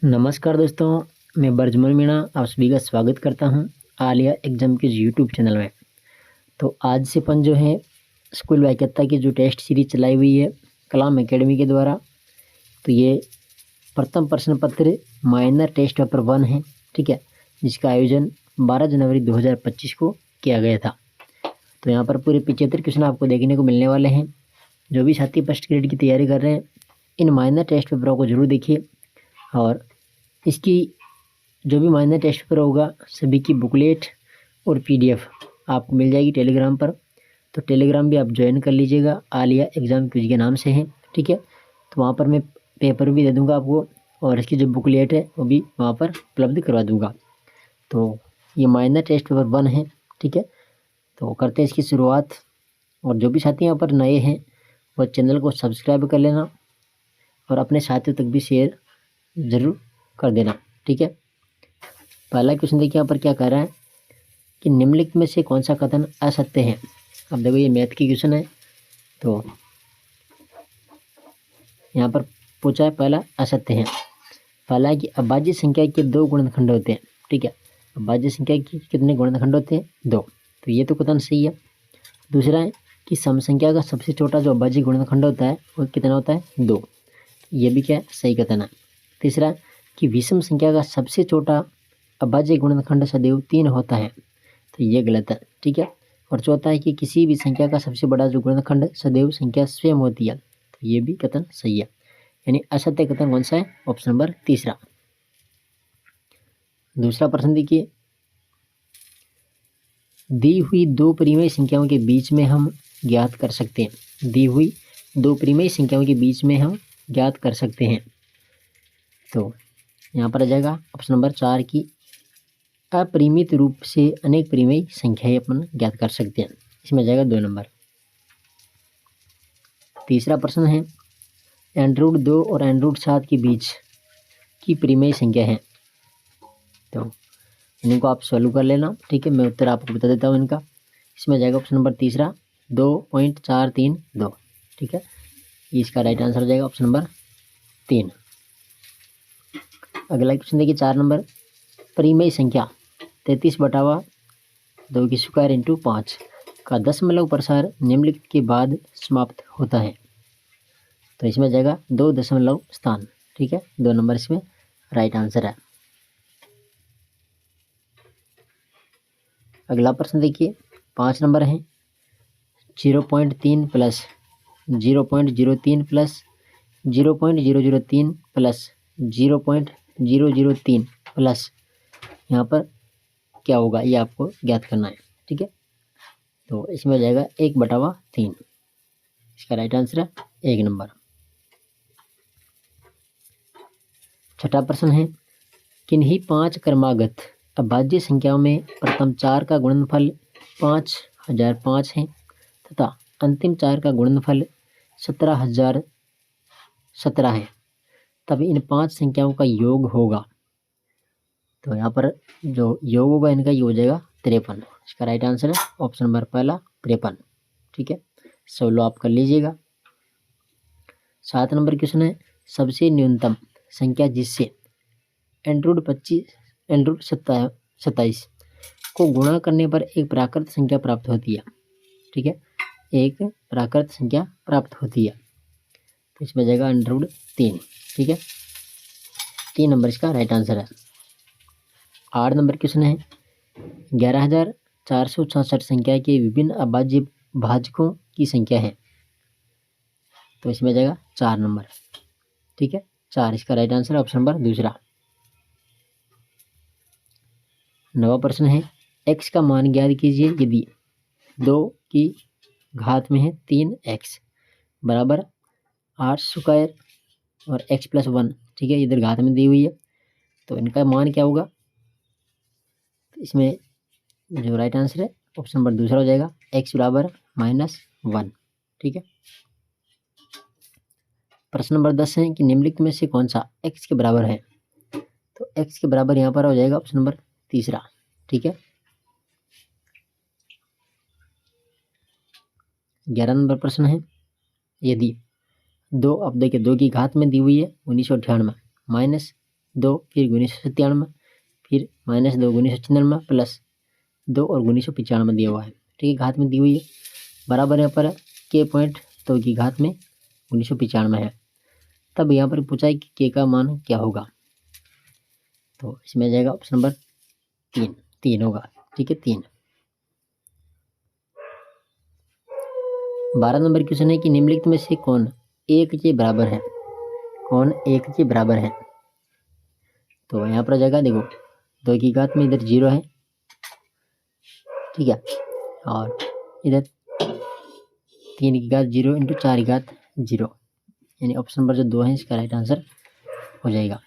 नमस्कार दोस्तों, मैं बरजमल मीणा आप सभी का स्वागत करता हूं आलिया एग्जाम के यूट्यूब चैनल में। तो आज से अपन जो है स्कूल वाक्यता की जो टेस्ट सीरीज चलाई हुई है कलाम एकेडमी के द्वारा, तो ये प्रथम प्रश्न पत्र माइनर टेस्ट पेपर 1 है, ठीक है, जिसका आयोजन 12 जनवरी 2025 को किया गया था। तो यहाँ पर पूरे 75 क्वेश्चन आपको देखने को मिलने वाले हैं। जो भी साथी फर्स्ट ग्रेड की तैयारी कर रहे हैं इन माइनर टेस्ट पेपरों को जरूर देखिए, और इसकी जो भी माइनर टेस्ट पेपर होगा सभी की बुकलेट और पीडीएफ आपको मिल जाएगी टेलीग्राम पर। तो टेलीग्राम भी आप ज्वाइन कर लीजिएगा, आलिया एग्ज़ाम क्विज के नाम से है, ठीक है। तो वहाँ पर मैं पेपर भी दे दूँगा आपको, और इसकी जो बुकलेट है वो भी वहाँ पर उपलब्ध करवा दूँगा। तो ये माइनर टेस्ट पेपर 1 है, ठीक है। तो करते हैं इसकी शुरुआत। और जो भी साथी यहाँ पर नए हैं वो चैनल को सब्सक्राइब कर लेना और अपने साथियों तक भी शेयर ज़रूर कर देना, ठीक है। पहला क्वेश्चन देखिए यहाँ पर क्या कह रहा है कि निम्नलिखित में से कौन सा कथन असत्य है। अब देखो ये मैथ की क्वेश्चन है, तो यहाँ पर पूछा है पहला असत्य है। पहला है कि अभाज्य संख्या के 2 गुणनखंड होते हैं, ठीक है। अभाज्य संख्या के कितने गुणनखंड होते हैं? 2। तो ये तो कथन सही है। दूसरा है कि सम संख्या का सबसे छोटा जो अभाज्य गुणनखंड होता है वो कितना होता है? 2। ये भी क्या है? सही कथन है। तीसरा कि विषम संख्या का सबसे छोटा अभाज्य गुणनखंड सदैव 3 होता है, तो ये गलत है, ठीक है। और चौथा है कि किसी भी संख्या का सबसे बड़ा जो गुणनखंड सदैव संख्या स्वयं होती है, तो ये भी कथन सही है। यानी असत्य कथन कौन सा है? ऑप्शन नंबर तीसरा। दूसरा प्रश्न देखिए, दी हुई 2 परिमेय संख्याओं के बीच में हम ज्ञात कर सकते हैं। दी हुई 2 परिमेय संख्याओं के बीच में हम ज्ञात कर सकते हैं। तो यहाँ पर आ जाएगा ऑप्शन नंबर 4 की अपरिमित रूप से अनेक परिमेय संख्याएं अपन ज्ञात कर सकते हैं। इसमें जाएगा 2 नंबर। तीसरा प्रश्न है √2 और √7 के बीच की परिमेय संख्या है। तो इनको आप सॉल्व कर लेना, ठीक है। मैं उत्तर आपको बता देता हूँ इनका। इसमें जाएगा ऑप्शन नंबर तीसरा 2.432, ठीक है। इसका राइट आंसर हो जाएगा ऑप्शन नंबर 3। अगला क्वेश्चन देखिए 4 नंबर, परिमेय संख्या 33/2 की स्क्वायर इंटू 5 का दशमलव प्रसार निम्नलिखित के बाद समाप्त होता है। तो इसमें जाएगा 2 दशमलव स्थान, ठीक है। 2 नंबर इसमें राइट आंसर है। अगला प्रश्न देखिए 5 नंबर है 0.3 प्लस 0.03 प्लस 0.003 प्लस 0.003 प्लस यहाँ पर क्या होगा ये आपको ज्ञात करना है, ठीक है। तो इसमें हो जाएगा 1/3। इसका राइट आंसर है 1 नंबर। छठा प्रश्न है किन्हीं 5 क्रमागत अभाज्य संख्याओं में प्रथम 4 का गुणनफल 5005 है तथा अंतिम 4 का गुणनफल 17017 है, तब इन 5 संख्याओं का योग होगा। तो यहाँ पर जो योग होगा इनका ये हो जाएगा 53। इसका राइट आंसर है ऑप्शन नंबर पहला 53, ठीक है। सोलो आप कर लीजिएगा। 7 नंबर क्वेश्चन है सबसे न्यूनतम संख्या जिससे √27 को गुणा करने पर एक प्राकृत संख्या प्राप्त होती है, ठीक है। एक प्राकृत संख्या प्राप्त होती है, तो इसमें जाएगा √3, ठीक है। 3 नंबर इसका राइट आंसर है। 8 नंबर क्वेश्चन है 11,466 संख्या के विभिन्न अभाज्य भाजकों की संख्या है। तो इसमें जाएगा 4 नंबर, ठीक है। 4 इसका राइट आंसर है ऑप्शन नंबर दूसरा। 9वां प्रश्न है x का मान ज्ञात कीजिए यदि 2 की घात में है 3x बराबर 8 स्क्वायर और x+1, ठीक है। इधर घात में दी हुई है, तो इनका मान क्या होगा? इसमें जो राइट आंसर है ऑप्शन नंबर दूसरा हो जाएगा x बराबर -1, ठीक है। प्रश्न नंबर 10 है कि निम्नलिखित में से कौन सा x के बराबर है। तो x के बराबर यहाँ पर हो जाएगा ऑप्शन नंबर तीसरा, ठीक है। 11 नंबर प्रश्न है यदि 2, अब देखिए 2 की घात में दी हुई है 1998 2 फिर 1997 फिर -2 1996 प्लस 2 और 1995 दिया हुआ है। ठीक है, घात में दी हुई है, बराबर यहाँ पर के पॉइंट तो की घात में 1995 है। तब यहाँ पर पूछा है कि के का मान क्या होगा, तो इसमें आ जाएगा ऑप्शन नंबर 3 होगा। ठीक है, 3। 12 नंबर क्वेश्चन है कि निम्नलिखित में से कौन 1 के बराबर है, कौन 1 के बराबर है। तो यहाँ पर आ जाएगा, देखो 2 की घात में इधर 0 है, ठीक है, और इधर 3 की घात 0 इंटू 4 की घात 0, यानी ऑप्शन नंबर जो 2 है इसका राइट आंसर हो जाएगा।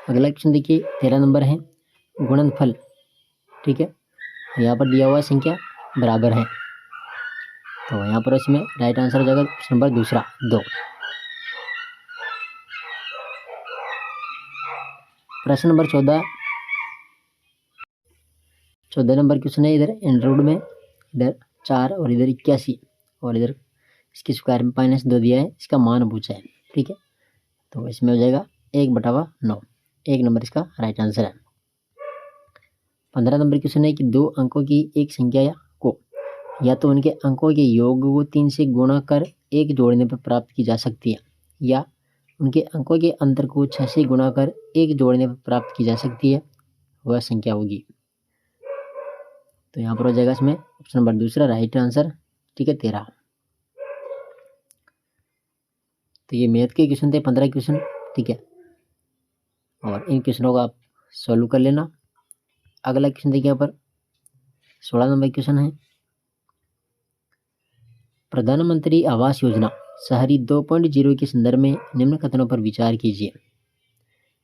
अगला क्वेश्चन देखिए 13 नंबर है गुणनफल। ठीक है, यहाँ पर दिया हुआ संख्या बराबर है, तो यहाँ पर इसमें राइट आंसर हो जाएगा ऑप्शन नंबर दूसरा 2। प्रश्न नंबर 14 नंबर क्वेश्चन है, इधर एंड्रॉइड में इधर 4 और इधर 81 और इधर इसके स्क्वायर में -2 दिया है, इसका मान पूछा है। ठीक है, तो इसमें हो जाएगा 1/9, 1 नंबर इसका राइट आंसर है। 15 नंबर क्वेश्चन है कि 2 अंकों की एक संख्या को या तो उनके अंकों के योग को 3 से गुणा कर 1 जोड़ने पर प्राप्त की जा सकती है, या उनके अंकों के अंतर को 6 से गुणा कर 1 जोड़ने पर प्राप्त की जा सकती है, वह संख्या होगी। तो यहाँ पर हो जाएगा इसमें ऑप्शन नंबर दूसरा राइट आंसर। ठीक है, 13। तो ये मैथ के क्वेश्चन थे 15 क्वेश्चन। ठीक है, और इन क्वेश्चनों को आप सॉल्व कर लेना। अगला क्वेश्चन देखिए, यहाँ पर 16 नंबर क्वेश्चन है, प्रधानमंत्री आवास योजना शहरी 2.0 के संदर्भ में निम्न कथनों पर विचार कीजिए।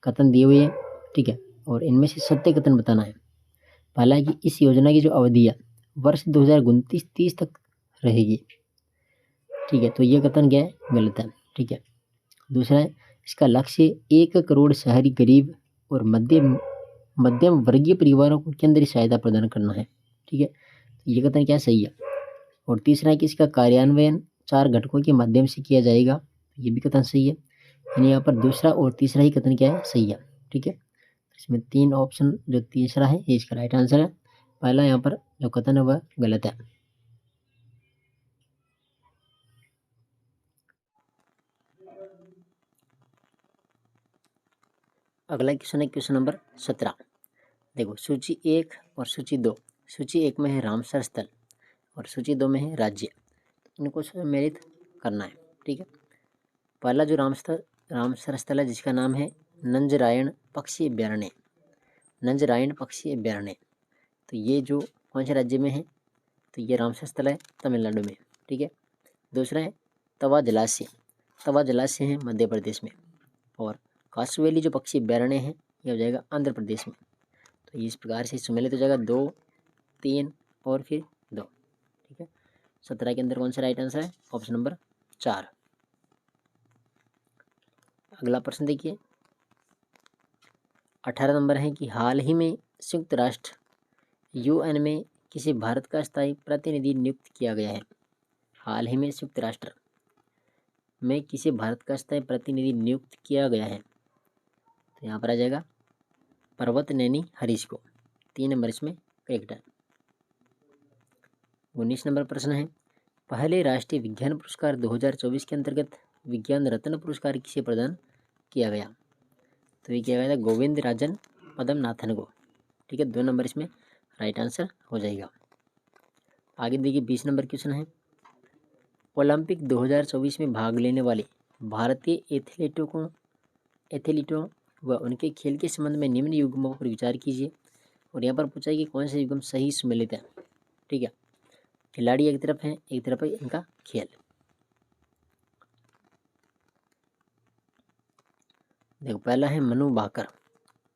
कथन दिए हुए हैं, ठीक है, और इनमें से सत्य कथन बताना है। पहला है कि इस योजना की जो अवधि है वर्ष 2029-30 तक रहेगी। ठीक है, तो ये कथन क्या है, गलत है। ठीक है, दूसरा है इसका लक्ष्य 1 करोड़ शहरी गरीब और मध्यम वर्गीय परिवारों को केंद्रीय सहायता प्रदान करना है। ठीक है, तो ये कथन क्या सही है। और तीसरा है कि इसका कार्यान्वयन 4 घटकों के माध्यम से किया जाएगा, ये भी कथन सही है। यानी यहाँ पर दूसरा और तीसरा ही कथन क्या है, सही है। ठीक है, इसमें 3 ऑप्शन, जो तीसरा है ये इसका राइट आंसर है। पहला यहाँ पर जो कथन है वह गलत है। अगला क्वेश्चन है क्वेश्चन नंबर 17। देखो सूची 1 और सूची 2, सूची 1 में है रामसर स्थल और सूची 2 में है राज्य। इनको सम्मिलित करना है। ठीक है, पहला जो रामसर स्थल है जिसका नाम है नंजरायण पक्षी अभ्यारण्य, नंजरायण पक्षी अभ्यारण्य, तो ये जो कौन से राज्य में है, तो ये रामसर स्थल है तमिलनाडु में। ठीक है, दूसरा है तवा जलाशय, तवा जलाशय है मध्य प्रदेश में। और कासवेली जो पक्षी अभ्यारण्य है ये हो जाएगा आंध्र प्रदेश में। तो इस प्रकार से सम्मिलित हो जाएगा 2, 3 और फिर 2। ठीक है, 17 के अंदर कौन सा राइट आंसर है, ऑप्शन नंबर 4। अगला प्रश्न देखिए 18 नंबर है कि हाल ही में संयुक्त राष्ट्र यूएन में किसी भारत का स्थायी प्रतिनिधि नियुक्त किया गया है। हाल ही में संयुक्त राष्ट्र में किसी भारत का स्थायी प्रतिनिधि नियुक्त किया गया है, तो यहाँ पर आ जाएगा पर्वत नैनी हरीश को। 3 नंबर इसमें करेक्ट है। 19 नंबर प्रश्न है पहले राष्ट्रीय विज्ञान पुरस्कार 2024 के अंतर्गत विज्ञान रत्न पुरस्कार किसे प्रदान किया गया, तो ये किया गया था गोविंद राजन पद्मनाथन को। ठीक है, 2 नंबर इसमें राइट आंसर हो जाएगा। आगे देखिए 20 नंबर क्वेश्चन है ओलंपिक 2024 में भाग लेने वाले भारतीय एथलीटों व उनके खेल के संबंध में निम्न युग्मों पर विचार कीजिए। और यहाँ पर पूछा है कि कौन सा युग्म सही सम्मिलित है। ठीक है, खिलाड़ी एक तरफ है, एक तरफ है इनका खेल। देखो पहला है Manu Bhaker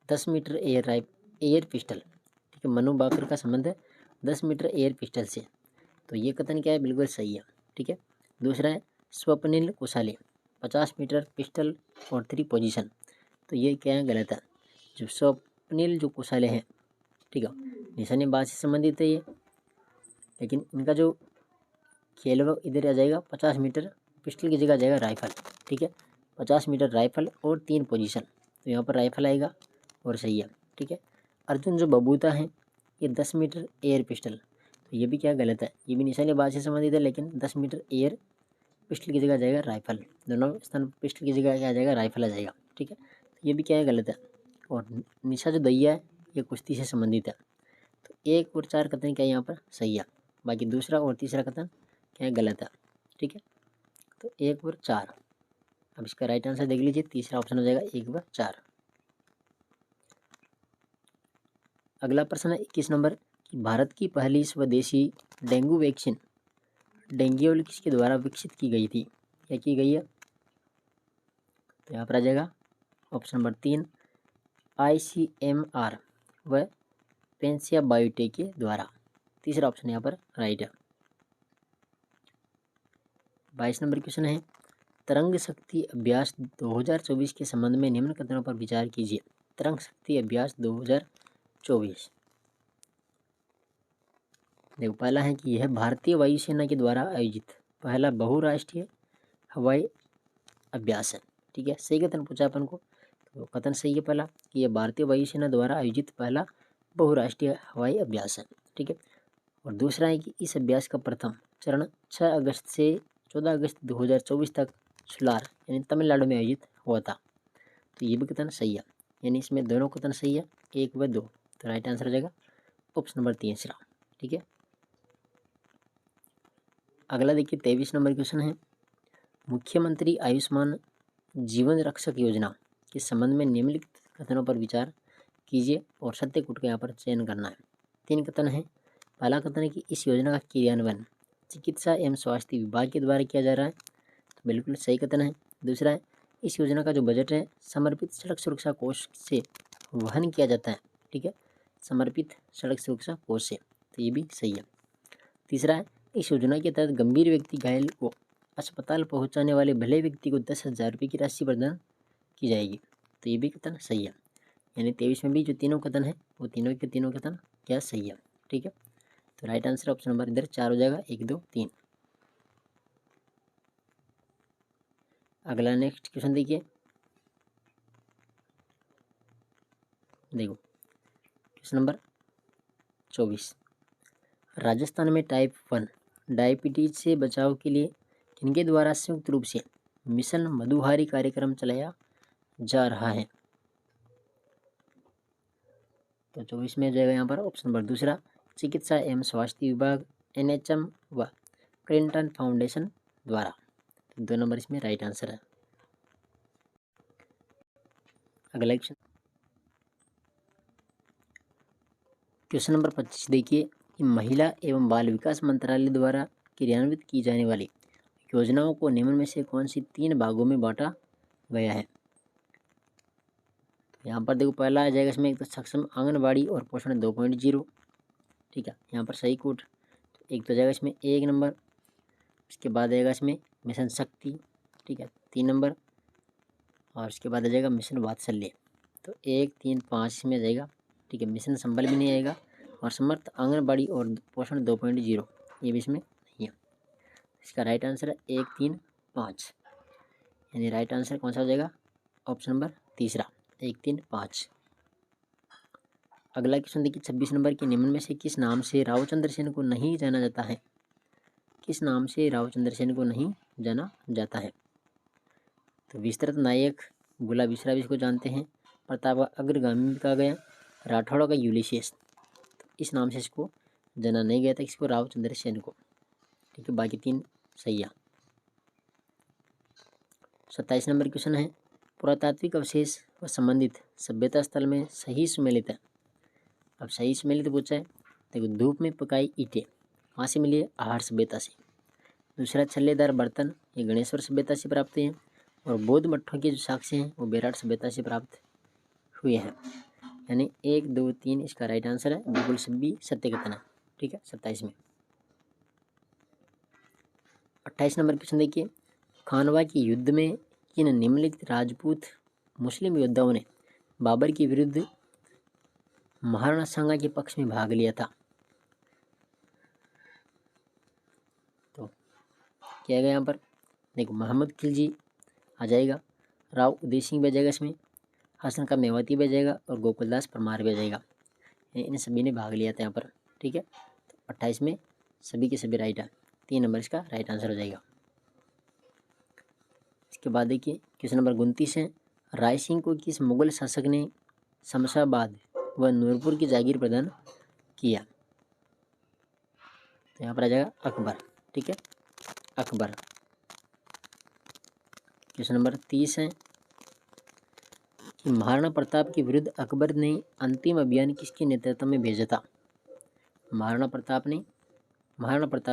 10 metre air pistol. ठीक है, मनु भाकर का संबंध है 10 मीटर एयर पिस्टल से, तो ये कथन क्या है, बिल्कुल सही है। ठीक है, दूसरा है स्वप्निल कुशाले 50 मीटर पिस्टल और 3 पोजीशन, तो ये क्या है, गलत है। जो स्वप्निल जो कुशाले हैं, ठीक है, निशानेबाज से संबंधित है ये, लेकिन इनका जो खेल है वो इधर आ जाएगा 50 मीटर पिस्टल की जगह आ जाएगा राइफल। ठीक है, 50 मीटर राइफल और 3 पोजीशन, तो यहाँ पर राइफल आएगा और सही है। ठीक है, अर्जुन जो बबूता है ये 10 मीटर एयर पिस्टल, तो ये भी क्या गलत है, ये भी निशानेबाज से संबंधित है, लेकिन 10 मीटर एयर पिस्टल की जगह जाएगा राइफल, दोनों स्थान पिस्टल की जगह क्या आ जाएगा, राइफल आ जाएगा। ठीक है, तो ये भी क्या है, गलत है। और निशा जो दैया है ये कुश्ती से संबंधित है, तो 1 और 4 कथन क्या है यहाँ पर सही है, बाकी दूसरा और तीसरा कथन क्या है, गलत है। ठीक है, तो 1 और 4, अब इसका राइट आंसर देख लीजिए, तीसरा ऑप्शन हो जाएगा 1 व 4। अगला प्रश्न है 21 नंबर कि भारत की पहली स्वदेशी डेंगू वैक्सीन डेंगुल किसके द्वारा विकसित की गई थी, क्या की गई है, तो यहाँ पर आ जाएगा ऑप्शन नंबर 3 ICMR व पेंसिया बायोटेक के द्वारा, तीसरा ऑप्शन यहाँ पर राइट है। 22 नंबर क्वेश्चन है तरंग शक्ति अभ्यास 2024 के संबंध में निम्न कथनों पर विचार कीजिए। तरंग शक्ति अभ्यास 2024, देखो पहला है कि यह भारतीय वायुसेना के द्वारा आयोजित पहला बहुराष्ट्रीय हवाई अभ्यास है। ठीक है, सही कथन पूछा अपन को, तो कथन सही है पहला कि यह भारतीय वायुसेना द्वारा आयोजित पहला बहुराष्ट्रीय हवाई अभ्यास है। ठीक है, और दूसरा है कि इस अभ्यास का प्रथम चरण 6 अगस्त से 14 अगस्त 2024 तक सुलार यानी तमिलनाडु में आयोजित हुआ था, तो ये भी कथन सही है, यानी इसमें दोनों कथन सही है 1 व 2, तो राइट आंसर हो जाएगा ऑप्शन नंबर तीसरा। ठीक है, अगला देखिए 23 नंबर क्वेश्चन है मुख्यमंत्री आयुष्मान जीवन रक्षक योजना के संबंध में निम्नलिखित कथनों पर विचार कीजिए और सत्य कूट का यहाँ पर चयन करना है। 3 कथन है, पहला कथन है कि इस योजना का क्रियान्वयन चिकित्सा एवं स्वास्थ्य विभाग के द्वारा किया जा रहा है, तो बिल्कुल सही कथन है। दूसरा है इस योजना का जो बजट है समर्पित सड़क सुरक्षा कोष से वहन किया जाता है। ठीक है, समर्पित सड़क सुरक्षा कोष से, तो ये भी सही है। तीसरा है इस योजना के तहत गंभीर व्यक्ति घायल को अस्पताल पहुंचाने वाले भले व्यक्ति को 10,000 रुपये की राशि प्रदान की जाएगी, तो ये भी कथन सही है, यानी 23 में भी जो तीनों कथन है वो तीनों के तीनों कथन क्या सही है। ठीक है, तो राइट आंसर ऑप्शन नंबर इधर 4 हो जाएगा, 1 2 3। अगला नेक्स्ट क्वेश्चन देखिए, देखो क्वेश्चन नंबर 24, राजस्थान में टाइप 1 डायबिटीज से बचाव के लिए किनके द्वारा संयुक्त रूप से मिशन मधुहारी कार्यक्रम चलाया जा रहा है, तो 24 में जाएगा यहाँ पर ऑप्शन नंबर दूसरा चिकित्सा एवं स्वास्थ्य विभाग NHM व क्लिंटन फाउंडेशन द्वारा, तो 2 नंबर इसमें राइट आंसर है। अगला क्वेश्चन नंबर 25 देखिए कि महिला एवं बाल विकास मंत्रालय द्वारा क्रियान्वित की जाने वाली योजनाओं को निम्न में से कौन सी 3 भागों में बांटा गया है, तो यहाँ पर देखो पहला आ जाएगा इसमें एक तो सक्षम आंगनबाड़ी और पोषण 2.0। ठीक है, यहाँ पर सही कोड, तो एक तो जाएगा इसमें 1 नंबर, उसके बाद आएगा इसमें मिशन शक्ति। ठीक है, 3 नंबर, और उसके बाद आ जाएगा मिशन वात्सल्य, तो 1 3 5 इसमें आ जाएगा। ठीक है, मिशन संबल भी नहीं आएगा, और समर्थ आंगनबाड़ी और पोषण 2.0 ये भी इसमें नहीं है। इसका राइट आंसर है 1 3 5, यानी राइट आंसर कौन सा हो जाएगा, ऑप्शन नंबर तीसरा 1 3 5। अगला क्वेश्चन देखिए 26 नंबर के निम्न में से किस नाम से रावचंद्र सेन को नहीं जाना जाता है, किस नाम से रावचंद्र सेन को नहीं जाना जाता है, तो विस्तृत नायक गुलाब विश्रा इसको जानते हैं, प्रताप अग्रगामी भी कहा गया, राठौड़ का यूलिशियस, तो इस नाम से इसको जाना नहीं गया था, इसको रावचंद्र सेन को। ठीक है, बाकी 3 सही है। 27 नंबर क्वेश्चन है पुरातात्विक अवशेष व संबंधित सभ्यता स्थल में सही सुमेलित है, अब सही सुमेलित पूछा है, देखो धूप में पकाई ईंटें कहाँ से मिली है, आहार सभ्यता से। दूसरा छल्लेदार बर्तन ये गणेश्वर सभ्यता से प्राप्त हैं, और बौद्ध मठों के जो साक्ष्य हैं वो बेराट सभ्यता से प्राप्त हुए हैं, यानी 1 2 3 इसका राइट आंसर है, बिल्कुल सभी सत्य कथन है। ठीक है, 27 में। 28 नंबर क्वेश्चन देखिए खानवा के युद्ध में किन निम्नलिखित राजपूत मुस्लिम योद्धाओं ने बाबर के विरुद्ध महाराणा सांगा के पक्ष में भाग लिया था, तो क्या गया यहाँ पर, देखो मोहम्मद खिलजी आ जाएगा, राव उदय सिंह भी आ जाएगा इसमें, हसन का मेवाती भी आ जाएगा और गोकुलदास परमार भी आ जाएगा। इन सभी ने भाग लिया था यहाँ पर, ठीक है। तो 28 में सभी के सभी राइट है, 3 नंबर इसका राइट आंसर हो जाएगा। इसके बाद देखिए क्वेश्चन नंबर 29 है, राय सिंह को किस मुगल शासक ने शमशाबाद व नूरपुर की जागीर प्रदान किया? तो यहाँ पर आ जाएगा अकबर, ठीक है, अकबर। क्वेश्चन नंबर 30 है कि महाराणा प्रताप के विरुद्ध अकबर ने अंतिम अभियान किसके नेतृत्व में भेजा था? महाराणा प्रताप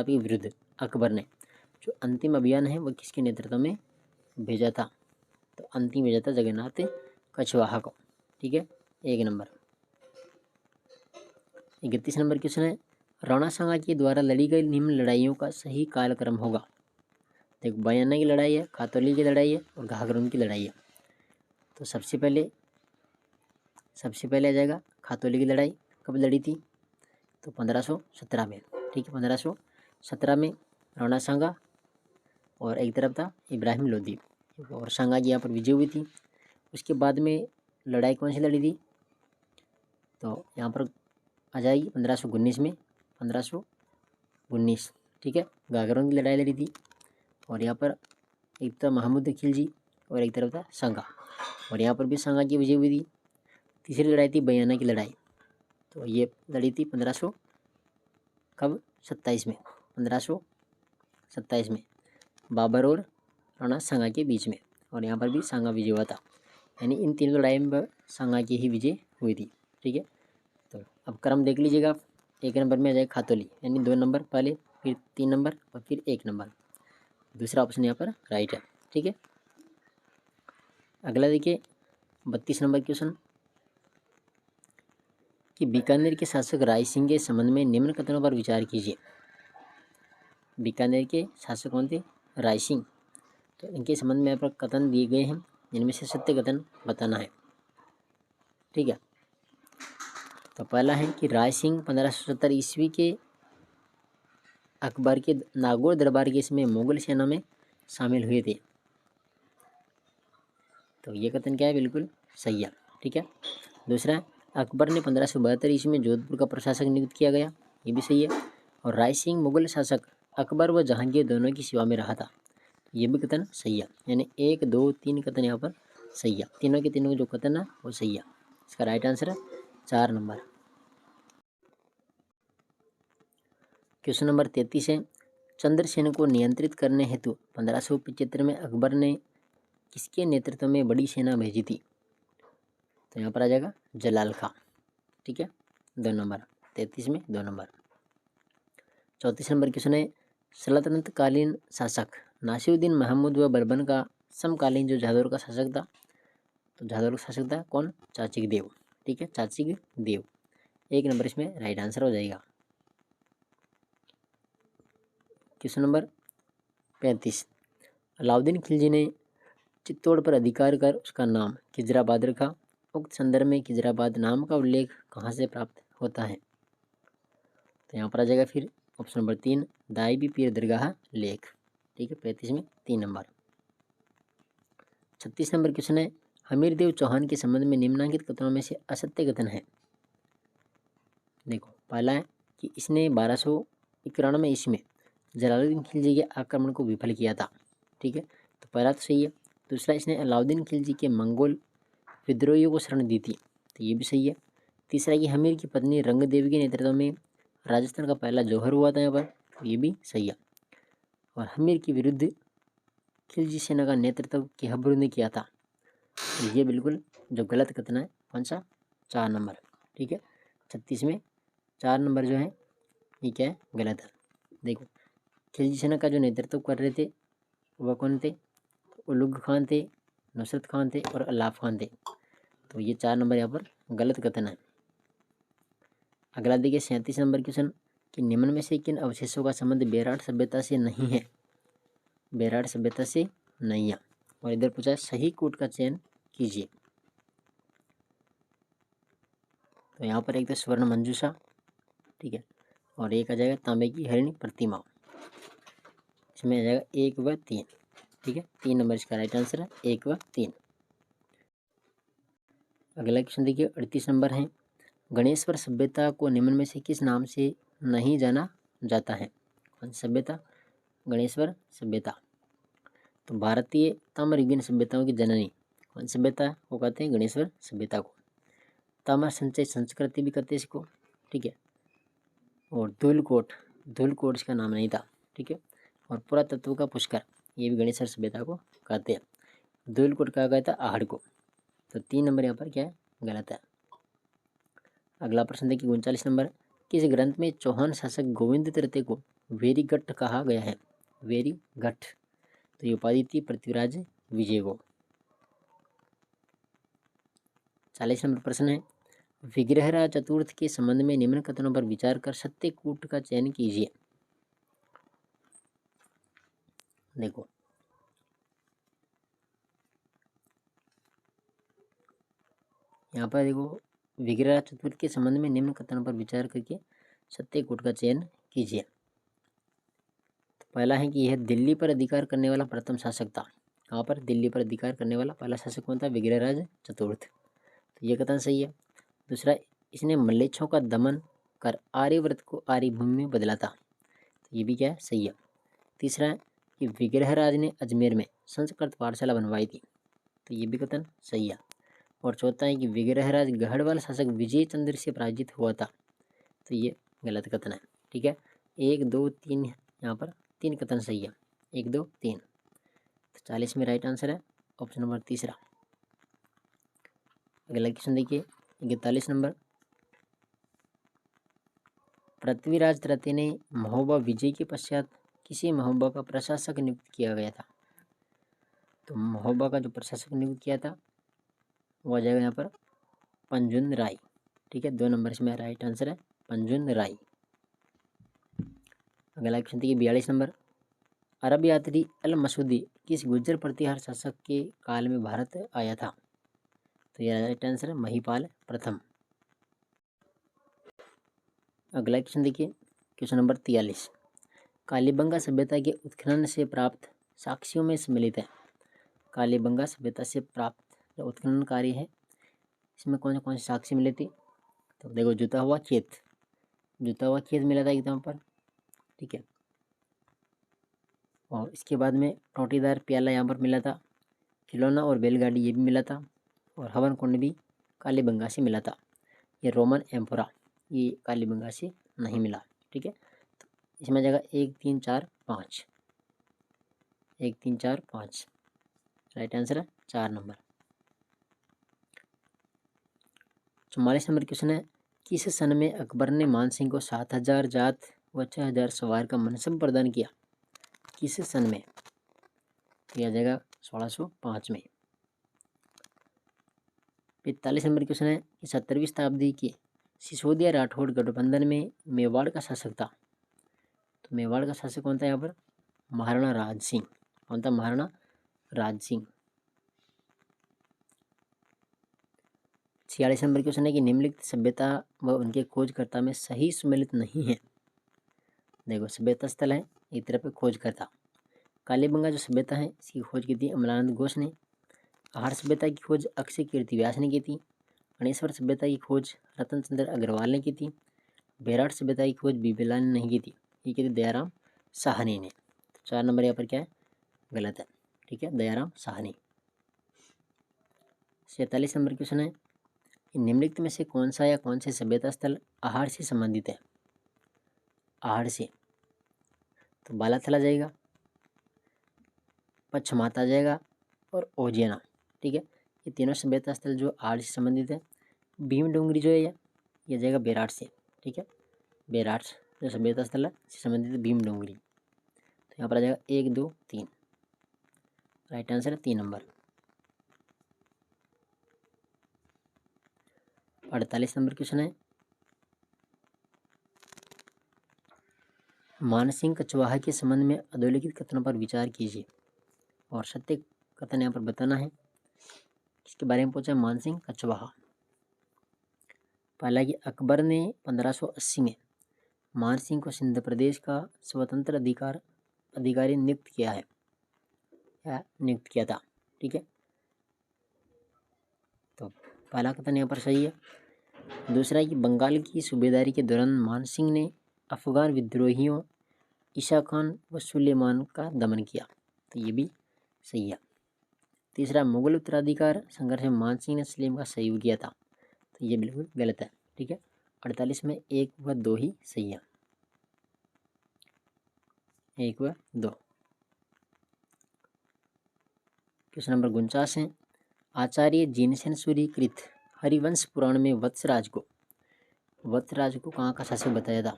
के विरुद्ध अकबर ने जो अंतिम अभियान है वो किसके नेतृत्व में भेजा था? तो अंतिम भेजा था जगन्नाथ कछवाहा को, ठीक है, 1 नंबर। 31 नंबर क्वेश्चन है, राणा सांगा के द्वारा लड़ी गई निम्न लड़ाइयों का सही कालक्रम होगा? देखो, बयाना की लड़ाई है, खातौली की लड़ाई है और घाघरों की लड़ाई है। तो सबसे पहले आ जाएगा खातौली की लड़ाई। कब लड़ी थी? तो 1517 में, ठीक है, 1517 में राणा सांगा और एक तरफ था इब्राहिम लोदी, और सांगा की यहाँ पर विजय हुई थी। उसके बाद में लड़ाई कौन सी लड़ी थी? तो यहाँ पर आ जाएगी 1519 में, 1519, ठीक है, घाघरों की लड़ाई लड़ी थी। और यहाँ पर एक था महमूद खिलजी और एक तरफ था सांगा, और यहाँ पर भी सांगा की विजय हुई थी। तीसरी लड़ाई थी बयाना की लड़ाई, तो ये लड़ी थी 1527 में बाबर और राणा सांगा के बीच में, और यहाँ पर भी सांगा विजय हुआ था। यानी इन तीनों लड़ाई में सांगा की ही विजय हुई थी, ठीक है। तो अब क्रम देख लीजिएगा आप, 1 नंबर में आ जाएगा खातौली, यानी 2 नंबर पहले, फिर 3 नंबर और फिर 1 नंबर। दूसरा ऑप्शन यहाँ पर राइट है, ठीक है। अगला देखिए 32 नंबर क्वेश्चन कि बीकानेर के शासक राय सिंह के संबंध में निम्न कथनों पर विचार कीजिए। बीकानेर के शासक कौन थे? राय सिंह। तो इनके संबंध में यहाँ पर कथन दिए गए हैं, जिनमें से सत्य कथन बताना है, ठीक है। तो पहला है कि राय सिंह 1570 ईस्वी के अकबर के नागौर दरबार के समय मुगल सेना में शामिल हुए थे। तो ये कथन क्या है? बिल्कुल सही है, ठीक है। दूसरा, अकबर ने 1572 ईस्वी में जोधपुर का प्रशासक नियुक्त किया गया, ये भी सही है। और राय सिंह मुगल शासक अकबर व जहांगीर दोनों की सेवा में रहा था, ये भी कथन सही है। यानी 1, 2, 3 कथन यहाँ पर सही है, तीनों के तीनों जो कथन है वो सही है। इसका राइट आंसर है 4 नंबर। क्वेश्चन नंबर 33 है, चंद्रसेन को नियंत्रित करने हेतु 1575 में अकबर ने किसके नेतृत्व में बड़ी सेना भेजी थी? तो यहाँ पर आ जाएगा जलाल खां, ठीक है, 2 नंबर। 33 में 2 नंबर। 34 नंबर क्वेश्चन है, सल्तनत कालीन शासक नासिरुद्दीन महमूद व बर्बन का समकालीन जो जादौर का शासक था, तो जादौर का शासक था कौन? चाचिक देव, ठीक है, चाचिक देव, 1 नंबर इसमें राइट आंसर हो जाएगा। क्वेश्चन नंबर 35, अलाउद्दीन खिलजी ने चित्तौड़ पर अधिकार कर उसका नाम खिजराबाद रखा, उक्त संदर्भ में खिजराबाद नाम का उल्लेख कहाँ से प्राप्त होता है? तो यहाँ पर आ जाएगा फिर ऑप्शन नंबर 3, दाईबी पीर दरगाह लेख, ठीक है, 35 में 3 नंबर। 36 नंबर क्वेश्चन है, हमीरदेव चौहान के संबंध में निम्नलिखित कथनों में से असत्य कथन है। देखो, पहला है कि इसने 1291 ईस्वी में जलालुद्दीन खिलजी के आक्रमण को विफल किया था, ठीक है, तो पहला तो सही है। दूसरा, इसने अलाउद्दीन खिलजी के मंगोल विद्रोहियों को शरण दी थी, तो ये भी सही है। तीसरा, कि हमीर की पत्नी रंग देवी के नेतृत्व में राजस्थान का पहला जौहर हुआ था यहाँ पर, तो ये भी सही है। और हमीर के विरुद्ध खिलजी सेना का नेतृत्व किहबरू ने किया था, तो ये बिल्कुल जो गलत कथन है, कौन सा? 4 नंबर, ठीक है। 36 में 4 नंबर जो है ये क्या है? गलत है। देखो, खिलजी सेना का जो नेतृत्व कर रहे थे वह कौन थे? उलुग खान थे, नुसरत खान थे और अल्लाफ खान थे, तो ये 4 नंबर यहाँ पर गलत कथन है। अगला देखिए 37 नंबर क्वेश्चन कि निम्न में से किन अवशेषों का संबंध बेराट सभ्यता से नहीं है? बेराट सभ्यता से नहीं है। और इधर पूछा है सही कोट का चयन कीजिए, तो यहाँ पर एक तो स्वर्ण मंजूषा, ठीक है, और एक आ जाएगा तांबे की हरिणी प्रतिमा, इसमें आ जाएगा 1 व 3, ठीक है, 3 नंबर इसका राइट आंसर है, 1 व 3। अगला क्वेश्चन देखिए 38 नंबर है, गणेश्वर सभ्यता को निम्न में से किस नाम से नहीं जाना जाता है? कौन सी सभ्यता? गणेश्वर सभ्यता। तो भारतीय ताम्रयुगीन सभ्यताओं की जननी कौन सभ्यता को कहते हैं? गणेश्वर सभ्यता को। ताम्र संचय संस्कृति भी कहते हैं इसको, ठीक है। और धूलकोट इसका नाम नहीं था, ठीक है। और पुरातत्व का पुष्कर, ये भी गणेश्वर सभ्यता को कहते हैं। धूलकोट कहा गया था आहड़ को। तो 3 नंबर यहाँ पर क्या है? गलत है। अगला प्रश्न देखिए 39 नंबर, किस ग्रंथ में चौहान शासक गोविंद तृतीय को वेरीगट्ट कहा गया है? वेरीगट्ट, तो ये उपाधि थी पृथ्वीराज विजय को। 40 नंबर प्रश्न है, विग्रहराज चतुर्थ के संबंध में निम्न कथनों पर विचार कर सत्यकूट का चयन कीजिए। देखो यहाँ पर देखो, विग्रहराज चतुर्थ के संबंध में निम्न कथनों पर विचार करके सत्यकूट का चयन कीजिए। तो पहला है कि यह दिल्ली पर अधिकार करने वाला प्रथम शासक था। कहाँ पर? दिल्ली पर अधिकार करने वाला पहला शासक कौन था? विग्रहराज चतुर्थ। तो ये कथन सही है। दूसरा, इसने मल्लेच्छों का दमन कर आर्यव्रत को आर्यभूमि में बदला था। तो ये भी क्या है? सही है। तीसरा है कि विग्रहराज ने अजमेर में संस्कृत पाठशाला बनवाई थी। तो ये भी कथन सही है। और चौथा है कि विग्रहराज गढ़वाल शासक विजय चंद्र से पराजित हुआ था। तो ये गलत कथन है, ठीक है। 1 2 3 यहाँ पर 3 कथन सही है, 1 2 3। तो 40 में राइट आंसर है ऑप्शन नंबर तीसरा। अगला क्वेश्चन देखिए 41 नंबर, पृथ्वीराज तृतीय ने महोबा विजय के पश्चात किसी महोबा का प्रशासक नियुक्त किया गया था? तो महोबा का जो प्रशासक नियुक्त किया था वो आ जाएगा यहाँ पर पंजुन राय, ठीक है। 2 नंबर इसमें राइट आंसर है पंजुन राय। अगला क्वेश्चन देखिए 42 नंबर, अरब यात्री अल मसूदी किस गुज्जर प्रतिहार शासक के काल में भारत आया था? तो यह राइट आंसर है महिपाल प्रथम। अगला क्वेश्चन देखिए क्वेश्चन नंबर 43, कालीबंगा सभ्यता के उत्खनन से प्राप्त साक्ष्यों में सम्मिलित है। कालीबंगा सभ्यता से प्राप्त जो उत्खनन कार्य है इसमें कौन कौन से साक्ष्य मिले थे? तो देखो जुता हुआ खेत मिला था एकदम पर, ठीक है। और इसके बाद में टोटीदार प्याला यहाँ पर मिला था, खिलौना और बैलगाड़ी ये भी मिला था, और हवन कुंड भी कालीबंगा से मिला था। ये रोमन एम्पोरा ये कालीबंगा से नहीं मिला, ठीक है। तो इसमें आ जाएगा 1 3 4 5, 1 3 4 5 राइट आंसर है 4 नंबर। 44 नंबर क्वेश्चन है, किस सन में अकबर ने मानसिंह को 7000 जात व 6000 सवार का मनसब प्रदान किया? किस सन में? तो यह आ जाएगा 1605 में। 45 नंबर क्वेश्चन है कि 17वीं शताब्दी के सिसोदिया राठौड़ गठबंधन में मेवाड़ का शासक था। तो मेवाड़ का शासक कौन था यहाँ पर? महाराणा राज सिंह। कौन था? महाराणा राज सिंह। 46 नंबर क्वेश्चन है कि निम्नलिखित सभ्यता व उनके खोजकर्ता में सही सम्मिलित नहीं है। देखो सभ्यता स्थल है, एक तरफ खोजकर्ता। कालीबंगा जो सभ्यता है इसकी खोज की थी अमलानंद घोष ने। आहड़ सभ्यता की खोज अक्षय कीर्ति व्यास ने की थी। गणेश्वर सभ्यता की खोज रतन चंद्र अग्रवाल ने की थी। बेराट सभ्यता की खोज बीबीलाल ने नहीं की थी, ये की थी दयाराम साहनी ने। तो 4 नंबर यहाँ पर क्या है? गलत है, ठीक है, दयाराम साहनी। 47 नंबर क्वेश्चन है, निम्नलिखित में से कौन सा या कौन से सभ्यता स्थल आहड़ से संबंधित है? आहड़ से तो बालाथल आ जाएगा, पच्छमाता आ जाएगा और ओजियाना, ठीक है। ये तीनों सभ्यता स्थल जो आहड़ से संबंधित है। भीम डोंगरी जो है ये जाएगा बेराट से, ठीक है। बेराट जो सभ्यता स्थल है से संबंधित है भीम डोंगरी। तो यहाँ पर आ जाएगा 1 2 3 राइट आंसर है 3 नंबर। 48 नंबर क्वेश्चन है, मानसिंह कछवाहा के संबंध में अधोलिखित कथनों पर विचार कीजिए और सत्य कथन यहाँ पर बताना है। इसके बारे में पूछा मानसिंह कछवाहा। पहला कि अकबर ने 1580 में मानसिंह को सिंध प्रदेश का स्वतंत्र अधिकारी नियुक्त किया है या नियुक्त किया था, ठीक है। तो पहला कथन यहाँ पर सही है। दूसरा है कि बंगाल की सूबेदारी के दौरान मान सिंह ने अफगान विद्रोहियों ईसा खान व सुलेमान का दमन किया, तो ये भी सही है। तीसरा, मुगल उत्तराधिकार संघर्ष में मान सिंह ने सलीम का सहयोग किया था, तो ये बिल्कुल गलत है। ठीक है, 48 में 1 व 2 ही सही है, 1 व 2। क्वेश्चन नंबर 49 है, आचार्य जिनसेन सूरी कृत हरिवंश पुराण में वत्सराज को कहाँ का शासक बताया था,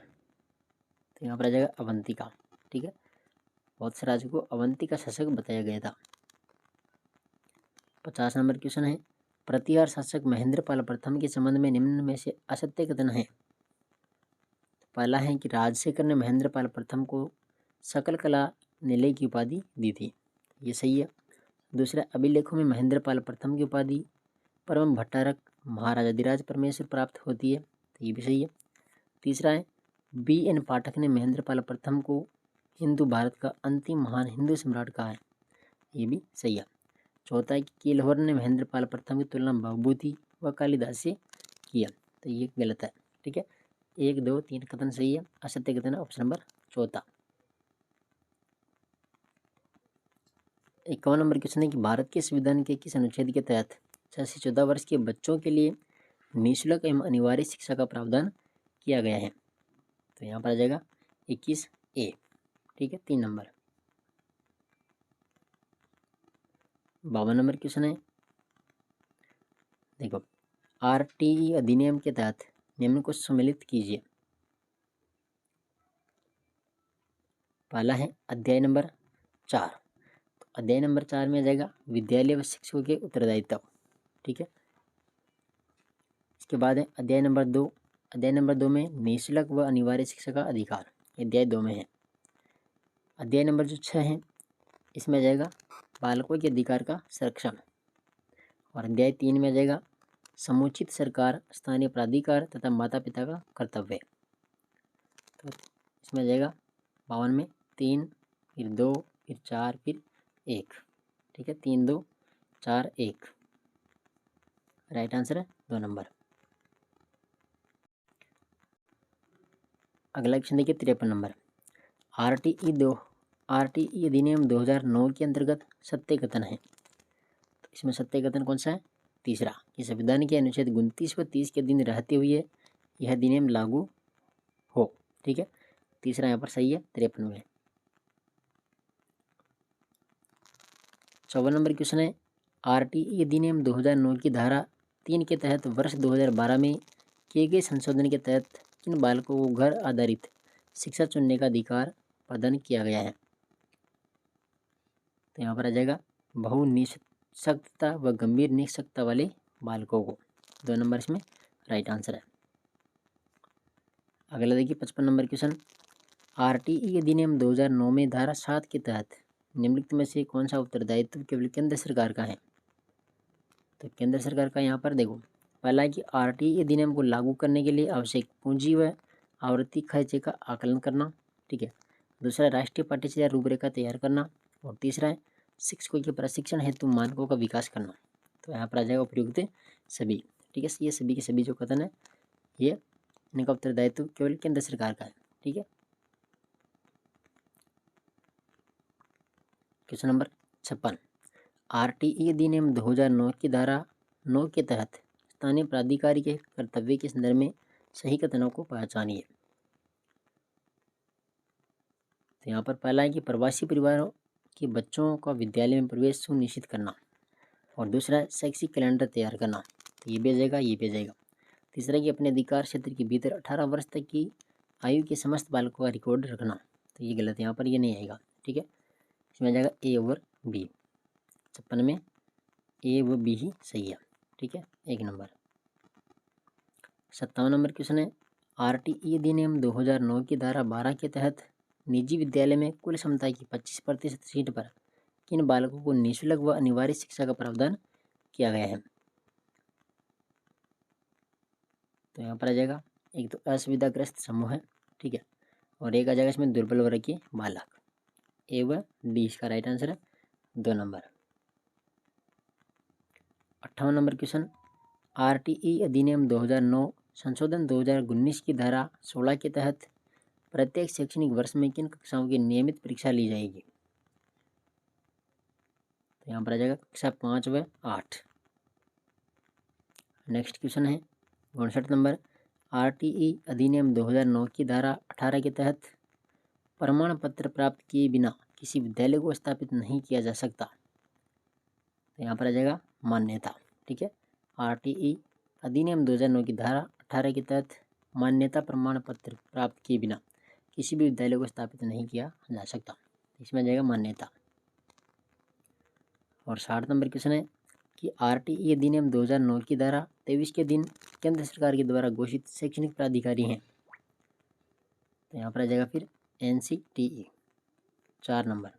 तो यहाँ पर आ जाएगा अवंतिका। ठीक है, वत्सराज को अवंतिका शासक बताया गया था। 50 नंबर क्वेश्चन है, प्रतिहार शासक महेंद्रपाल प्रथम के संबंध में निम्न में से असत्य कथन है। पहला है कि राजशेखर ने महेंद्रपाल प्रथम को सकल कला निलय की उपाधि दी थी, ये सही है। दूसरा, अभिलेखों में महेंद्रपाल प्रथम की उपाधि परम भट्टारक महाराजाधिराज परमेश्वर प्राप्त होती है, तो ये भी सही है। तीसरा है, B.N. पाठक ने महेंद्रपाल प्रथम को हिंदू भारत का अंतिम महान हिंदू सम्राट कहा है, ये भी सही है। चौथा है कि किलहौर ने महेंद्रपाल प्रथम की तुलना भभूति व कालिदास से किया, तो ये गलत है। ठीक है, 1, 2, 3 कथन सही है, असत्य कथन है ऑप्शन नंबर चौथा। 51 नंबर क्वेश्चन है कि भारत के संविधान के किस अनुच्छेद के तहत 6 से 14 वर्ष के बच्चों के लिए निःशुल्क एवं अनिवार्य शिक्षा का प्रावधान किया गया है, तो यहाँ पर आ जाएगा 21A। ठीक है, 3 नंबर। 52 नंबर क्वेश्चन है, देखो, RTE अधिनियम के तहत निम्न को सम्मिलित कीजिए। पहला है अध्याय नंबर 4, तो अध्याय नंबर 4 में आ जाएगा विद्यालय व शिक्षकों के उत्तरदायित्व। ठीक है, इसके बाद है अध्याय नंबर 2। अध्याय नंबर 2 में निःशुल्क व अनिवार्य शिक्षा का अधिकार, अध्याय 2 में है। अध्याय नंबर जो 6 है, इसमें आ जाएगा बालकों के अधिकार का संरक्षण। और अध्याय 3 में आ जाएगा समुचित सरकार, स्थानीय प्राधिकार तथा माता पिता का कर्तव्य। तो इसमें आ जाएगा 52 में 3, फिर 2, फिर 4, फिर 1। ठीक है, 3, 2, 4, 1, राइट आंसर है 2 नंबर। अगला क्वेश्चन देखिए 53 नंबर, RTE अधिनियम 2009 के अंतर्गत सत्य कथन है, तो इसमें सत्य कथन कौन सा है? तीसरा, कि संविधान के अनुच्छेद 29 व 30 के अधीन रहते हुए यह अधिनियम लागू हो। ठीक है, तीसरा यहाँ पर सही है 53 में। 54 नंबर क्वेश्चन है, RTE अधिनियम 2009 की धारा 3 के तहत वर्ष 2012 में किए गए संशोधन के तहत किन बालकों को घर आधारित शिक्षा चुनने का अधिकार प्रदान किया गया है, तो यहाँ पर आ जाएगा बहु निःशक्तता व गंभीर निःशक्तता वाले बालकों को, 2 नंबर इसमें राइट आंसर है। अगला देखिए 55 नंबर क्वेश्चन, RTE अधिनियम 2009 में धारा 7 के तहत निम्नलिखित में से कौन सा उत्तरदायित्व केवल केंद्र सरकार का है, तो केंद्र सरकार का यहाँ पर देखो, पहला है कि RTE अधिनियम को लागू करने के लिए आवश्यक पूंजी व आवृत्ति खर्चे का आकलन करना। ठीक है, दूसरा, राष्ट्रीय पाठ्यचर्या रूपरेखा तैयार करना। और तीसरा है शिक्षकों के प्रशिक्षण हेतु मानकों का विकास करना, तो यहाँ पर आ जाएगा उपयुक्त सभी। ठीक है, ये सभी के सभी जो कथन है, ये इनका उत्तरदायित्व केवल केंद्र सरकार का है। ठीक है, क्वेश्चन नंबर 56, RTE अधिनियम 2009 की धारा 9 के तहत स्थानीय प्राधिकारी के कर्तव्य के संदर्भ में सही कथनों को पहचानिए। तो यहाँ पर पहला है कि प्रवासी परिवारों के बच्चों का विद्यालय में प्रवेश सुनिश्चित करना। और दूसरा है शैक्षिक कैलेंडर तैयार करना, तो ये भी आ जाएगा, ये भी आ जाएगा। तीसरा कि अपने अधिकार क्षेत्र के भीतर 18 वर्ष तक की आयु के समस्त बालकों का रिकॉर्ड रखना, तो ये गलत है, यहाँ पर ये नहीं आएगा। ठीक है, इसमें आ जाएगा A और B। 56 में A व B ही सही है। ठीक है, 1 नंबर। 57 नंबर क्वेश्चन है, RTE अधिनियम 2009 की धारा 12 के तहत निजी विद्यालय में कुल क्षमता की 25% सीट पर किन बालकों को निःशुल्क व अनिवार्य शिक्षा का प्रावधान किया गया है, तो यहाँ पर आ जाएगा एक तो असुविधाग्रस्त समूह है। ठीक है, और एक आ जाएगा इसमें दुर्बल वर्ग के बालक, A व D इसका राइट आंसर है 2 नंबर। 58 नंबर क्वेश्चन, आरटीई अधिनियम 2009 संशोधन 2019 की धारा 16 के तहत प्रत्येक शैक्षणिक वर्ष में किन कक्षाओं की नियमित परीक्षा ली जाएगी? तो यहाँ पर आ जाएगा कक्षा 5 व 8। नेक्स्ट क्वेश्चन है 59 नंबर, आरटीई अधिनियम 2009 की धारा 18 के तहत प्रमाण पत्र प्राप्त किए बिना किसी विद्यालय को स्थापित नहीं किया जा सकता। तो यहाँ पर आ जाएगा मान्यता। ठीक है, आरटीई अधिनियम 2009 की धारा 18 के तहत मान्यता प्रमाण पत्र प्राप्त किए बिना किसी भी विद्यालय को स्थापित नहीं किया जा सकता। इसमें आ जाएगा मान्यता। और 60 नंबर क्वेश्चन है कि आरटीई अधिनियम 2009 की धारा 23 के दिन केंद्र सरकार के द्वारा घोषित शैक्षणिक प्राधिकारी हैं। तो यहाँ पर आ जाएगा फिर एनसीटीई। 4 नंबर।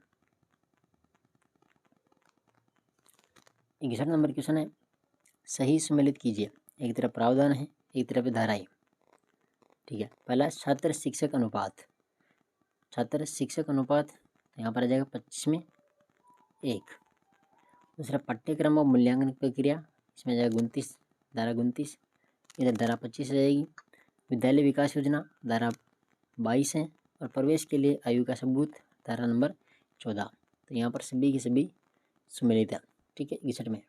61 नंबर क्वेश्चन है, सही सम्मिलित कीजिए। एक तरफ प्रावधान है, एक तरफ धाराएं। ठीक है, पहला छात्र शिक्षक अनुपात। छात्र शिक्षक अनुपात तो यहाँ पर आ जाएगा 25 में 1। दूसरा पाठ्यक्रम और मूल्यांकन प्रक्रिया, इसमें आ जाएगा 29, धारा 29। इधर धारा 25 रहेगी। विद्यालय विकास योजना धारा 22 है। और प्रवेश के लिए आयु का सबूत धारा नंबर 14। तो यहाँ पर सभी की सभी सम्मिलित है। ठीक है, 61 में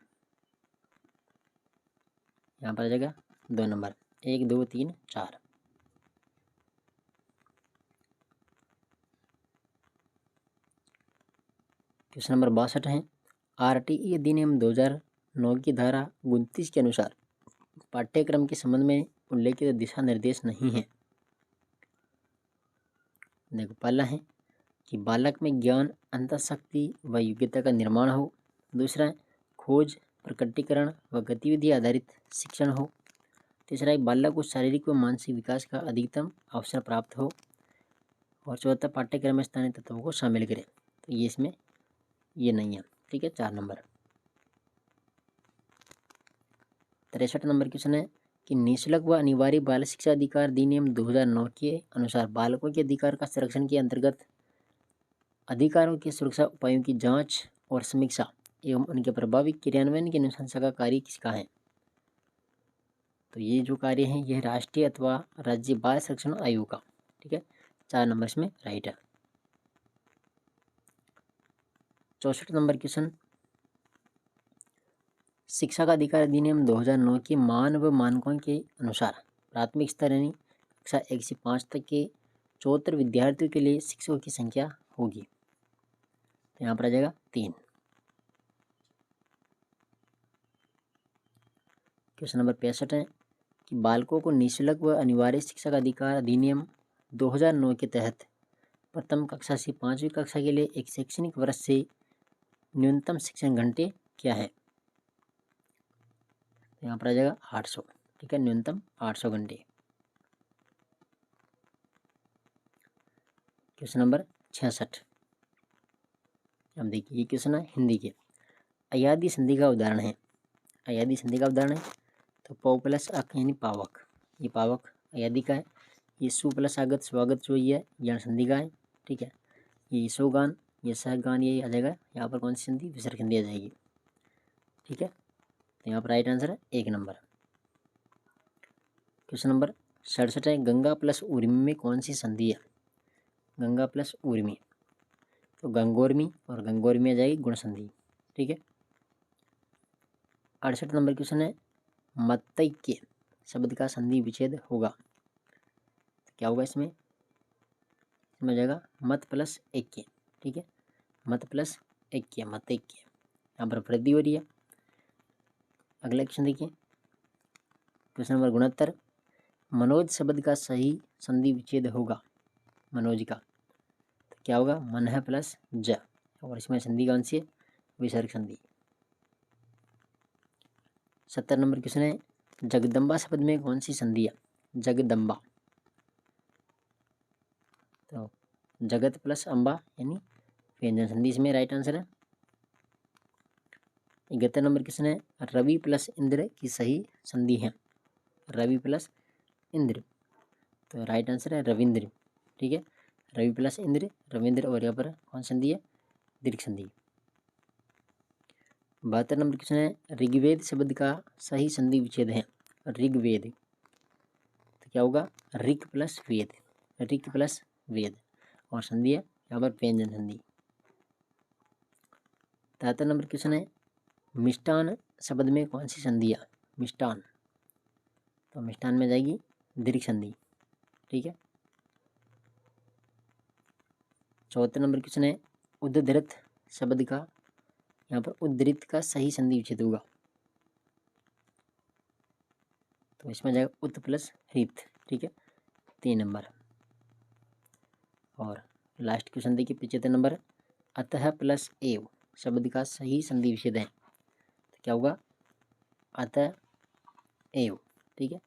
यहाँ पर आ जाएगा 2 नंबर, 1 2 3 4। क्वेश्चन नंबर 62 है, आरटीई अधिनियम 2009 की धारा 29 के अनुसार पाठ्यक्रम के संबंध में उल्लेखित दिशा निर्देश नहीं है। देखो, पहला है कि बालक में ज्ञान, अंतःशक्ति व योग्यता का निर्माण हो। दूसरा है खोज, प्रकटीकरण व गतिविधि आधारित शिक्षण हो। तीसरा है बालक को शारीरिक व मानसिक विकास का अधिकतम अवसर प्राप्त हो। और चौथा पाठ्यक्रम में स्थानीय तत्वों को शामिल करें। तो ये इसमें ये नहीं है। ठीक है, 4 नंबर। 63 नंबर क्वेश्चन है कि निःशुल्क व अनिवार्य बाल शिक्षा अधिकार अधिनियम 2009 के अनुसार बालकों के अधिकार का संरक्षण के अंतर्गत अधिकारों के सुरक्षा उपायों की जांच और समीक्षा एवं उनके प्रभावी क्रियान्वयन की अनुशंसा का कार्य किसका है? तो ये जो कार्य है यह राष्ट्रीय अथवा राज्य बाल संरक्षण आयोग का। ठीक है, 4 नंबर इसमें राइट है। 64 नंबर क्वेश्चन, शिक्षा का अधिकार अधिनियम 2009 के मान व मानकों के अनुसार प्राथमिक स्तर यानी कक्षा 1 से 5 तक के 74 विद्यार्थियों के लिए शिक्षकों की संख्या होगी। तो यहाँ पर आ जाएगा 3। क्वेश्चन नंबर 65 है कि बालकों को निःशुल्क व अनिवार्य शिक्षा का अधिकार अधिनियम 2009 के तहत प्रथम कक्षा से 5वीं कक्षा के लिए एक शैक्षणिक वर्ष से न्यूनतम शिक्षण घंटे क्या है? यहाँ पर आ जाएगा 800। ठीक है, न्यूनतम 800 घंटे। Question number 66। अब देखिए, ये क्वेश्चन है हिंदी के। अयादी संधि का उदाहरण है। अयादी संधि का उदाहरण है तो पौ प्लस अक यानी पावक। ये पावक अयादी का है। ये सु प्लस आगत स्वागत जो ये ज्ञान संधि का है। ठीक है, ये सोगान, ये सहगान, ये आ जाएगा यहाँ पर कौन सी संधि? विसर्ग संधि आ जाएगी। ठीक है, तो यहाँ पर राइट आंसर है 1 नंबर। क्वेश्चन नंबर 67 है, गंगा प्लस उर्मी में कौन सी संधि है? गंगा प्लस उर्मी तो गंगोर्मी, और गंगोर्मी आ जाएगी गुण संधि। ठीक है, 68 नंबर क्वेश्चन है, मतैक्य शब्द का संधि विच्छेद होगा। तो क्या होगा इसमें? इसमें आ जाएगा मत प्लस ऐक्य। ठीक है, मत प्लस ऐक्य, मतैक्य। यहाँ पर वृद्धि हो रही है। अगला क्वेश्चन देखिए, क्वेश्चन नंबर 69, मनोज शब्द का सही संधि विच्छेद होगा। मनोज का तो क्या होगा? मन है प्लस ज, और इसमें संधि कौन सी है? विसर्ग संधि। 70 नंबर क्वेश्चन है, जगदम्बा शब्द में कौन सी संधि है? जगदम्बा तो जगत प्लस अम्बा यानी व्यंजन संधि इसमें राइट आंसर है। 71 नंबर क्वेश्चन है, रवि प्लस इंद्र की सही संधि है। रवि प्लस इंद्र तो राइट आंसर है रविंद्र। ठीक है, रवि प्लस इंद्र, रविंद्र, और यहाँ पर कौन संधि है? दीर्घ संधि। 72 नंबर क्वेश्चन है ऋग्वेद शब्द का सही संधि विच्छेद है। ऋग्वेद तो क्या होगा, ऋक प्लस वेद, ऋक प्लस वेद, और संधि है यहाँ पर व्यंजन संधि। 73 नंबर क्वेश्चन है मिष्टान शब्द में कौन सी संधि है। मिष्टान तो मिष्टान में जाएगी दीर्घ संधि, ठीक है। 74 नंबर क्वेश्चन है उद्धृत शब्द का, यहाँ पर उद्धृत का सही संधि विच्छेद होगा, तो इसमें जाएगा उत प्लस हृत, ठीक है, 3 नंबर। और लास्ट क्वेश्चन देखिए 75 नंबर, अतः प्लस एव शब्द का सही संधि विच्छेद है, तो क्या होगा, अतः एव, ठीक है,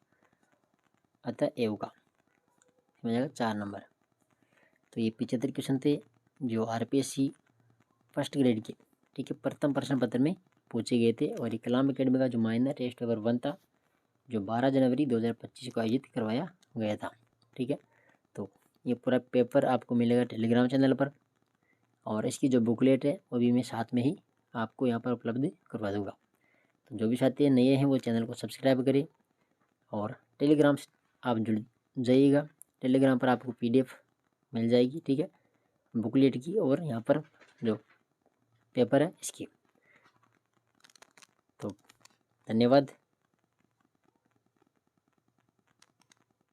अतः एव का इसमें जाएगा 4 नंबर। तो ये 75 क्वेश्चन थे जो आरपीएससी फर्स्ट ग्रेड के, ठीक है, प्रथम प्रश्न पत्र में पूछे गए थे। और ये कलाम एकेडमी का जो माइनर टेस्ट पेपर 1 था जो 12 जनवरी 2025 को आयोजित करवाया गया था, ठीक है। तो ये पूरा पेपर आपको मिलेगा टेलीग्राम चैनल पर, और इसकी जो बुकलेट है वो भी मैं साथ में ही आपको यहाँ पर उपलब्ध करवा दूँगा। तो जो भी साथी नए हैं वो चैनल को सब्सक्राइब करें और टेलीग्राम से आप जुड़ जाइएगा। टेलीग्राम पर आपको PDF मिल जाएगी, ठीक है, बुकलेट की और यहाँ पर जो पेपर है इसकी। तो धन्यवाद।